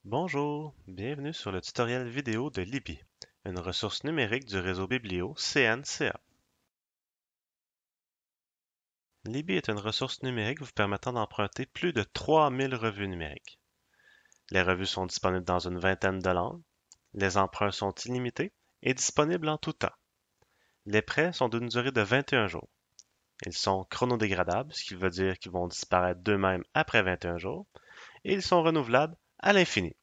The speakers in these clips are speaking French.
Bonjour, bienvenue sur le tutoriel vidéo de Libby, une ressource numérique du réseau Biblio CNCA. Libby est une ressource numérique vous permettant d'emprunter plus de 3000 revues numériques. Les revues sont disponibles dans une vingtaine de langues, les emprunts sont illimités et disponibles en tout temps. Les prêts sont d'une durée de 21 jours. Ils sont chronodégradables, ce qui veut dire qu'ils vont disparaître d'eux-mêmes après 21 jours, et ils sont renouvelables à l'infini.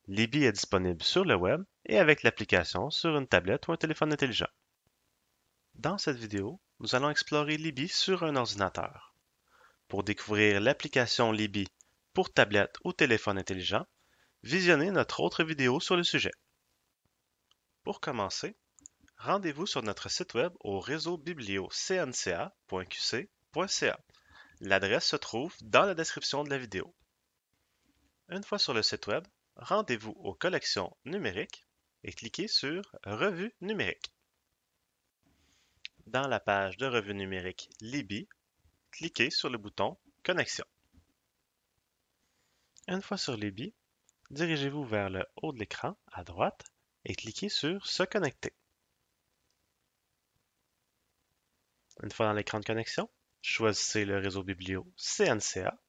Libby est disponible sur le web et avec l'application sur une tablette ou un téléphone intelligent. Dans cette vidéo, nous allons explorer Libby sur un ordinateur. Pour découvrir l'application Libby pour tablette ou téléphone intelligent, visionnez notre autre vidéo sur le sujet. Pour commencer, rendez-vous sur notre site web au réseau bibliocnca.qc.ca. L'adresse se trouve dans la description de la vidéo. Une fois sur le site web, rendez-vous aux collections numériques et cliquez sur Revues numériques. Dans la page de Revues numériques Libby, cliquez sur le bouton Connexion. Une fois sur Libby, dirigez-vous vers le haut de l'écran à droite et cliquez sur Se connecter. Une fois dans l'écran de connexion, choisissez le réseau Biblio CNCA,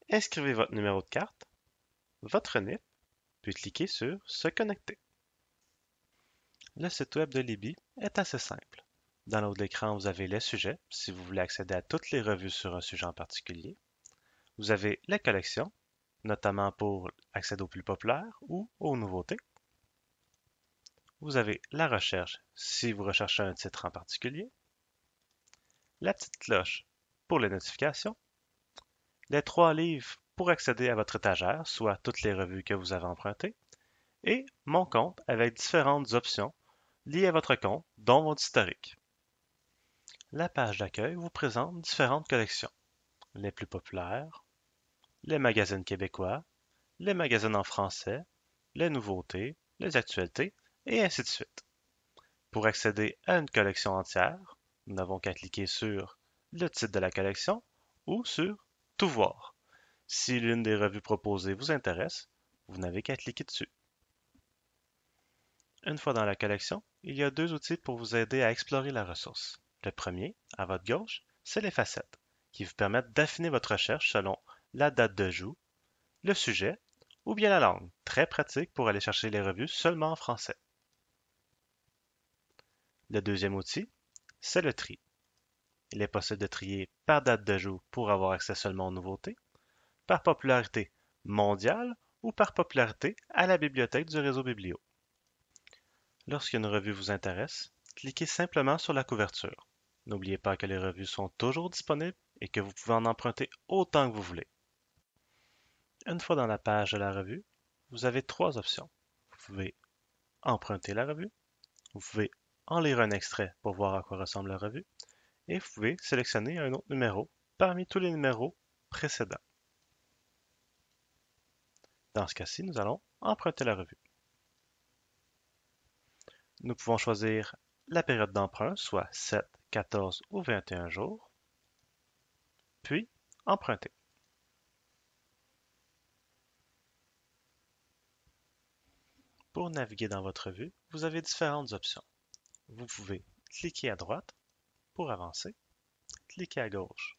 inscrivez votre numéro de carte, votre NIP, puis cliquez sur Se connecter. Le site web de Libby est assez simple. Dans le haut de l'écran, vous avez les sujets, si vous voulez accéder à toutes les revues sur un sujet en particulier. Vous avez les collections, notamment pour accéder aux plus populaires ou aux nouveautés. Vous avez la recherche, si vous recherchez un titre en particulier. La petite cloche pour les notifications. Les 3 livres pour accéder à votre étagère, soit toutes les revues que vous avez empruntées. Et Mon compte avec différentes options liées à votre compte, dont votre historique. La page d'accueil vous présente différentes collections. Les plus populaires, les magazines québécois, les magazines en français, les nouveautés, les actualités, et ainsi de suite. Pour accéder à une collection entière, nous n'avons qu'à cliquer sur le titre de la collection ou sur Tout voir. Si l'une des revues proposées vous intéresse, vous n'avez qu'à cliquer dessus. Une fois dans la collection, il y a 2 outils pour vous aider à explorer la ressource. Le premier, à votre gauche, c'est les facettes, qui vous permettent d'affiner votre recherche selon la date d'ajout, le sujet ou bien la langue. Très pratique pour aller chercher les revues seulement en français. Le deuxième outil, c'est le tri. Il est possible de trier par date d'ajout pour avoir accès seulement aux nouveautés, par popularité mondiale ou par popularité à la bibliothèque du réseau Biblio. Lorsqu'une revue vous intéresse, cliquez simplement sur la couverture. N'oubliez pas que les revues sont toujours disponibles et que vous pouvez en emprunter autant que vous voulez. Une fois dans la page de la revue, vous avez 3 options. Vous pouvez emprunter la revue, vous pouvez en lire un extrait pour voir à quoi ressemble la revue, et vous pouvez sélectionner un autre numéro parmi tous les numéros précédents. Dans ce cas-ci, nous allons emprunter la revue. Nous pouvons choisir la période d'emprunt, soit 7, 14 ou 21 jours, puis emprunter. Pour naviguer dans votre revue, vous avez différentes options. Vous pouvez cliquer à droite pour avancer, cliquer à gauche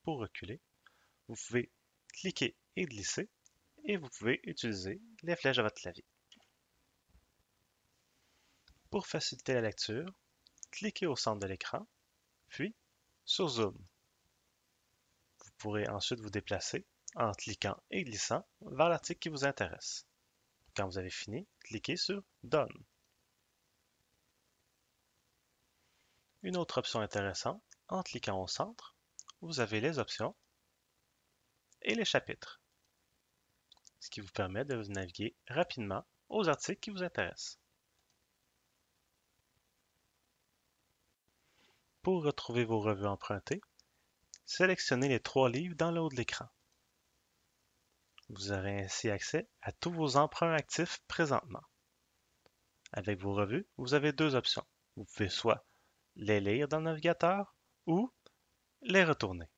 pour reculer, vous pouvez cliquer et glisser, et vous pouvez utiliser les flèches de votre clavier. Pour faciliter la lecture, cliquez au centre de l'écran, puis sur Zoom. Vous pourrez ensuite vous déplacer en cliquant et glissant vers l'article qui vous intéresse. Quand vous avez fini, cliquez sur Done. Une autre option intéressante, en cliquant au centre, vous avez les options et les chapitres, ce qui vous permet de vous naviguer rapidement aux articles qui vous intéressent. Pour retrouver vos revues empruntées, sélectionnez les 3 livres dans le haut de l'écran. Vous aurez ainsi accès à tous vos emprunts actifs présentement. Avec vos revues, vous avez 2 options. Vous pouvez soit les lire dans le navigateur ou les retourner.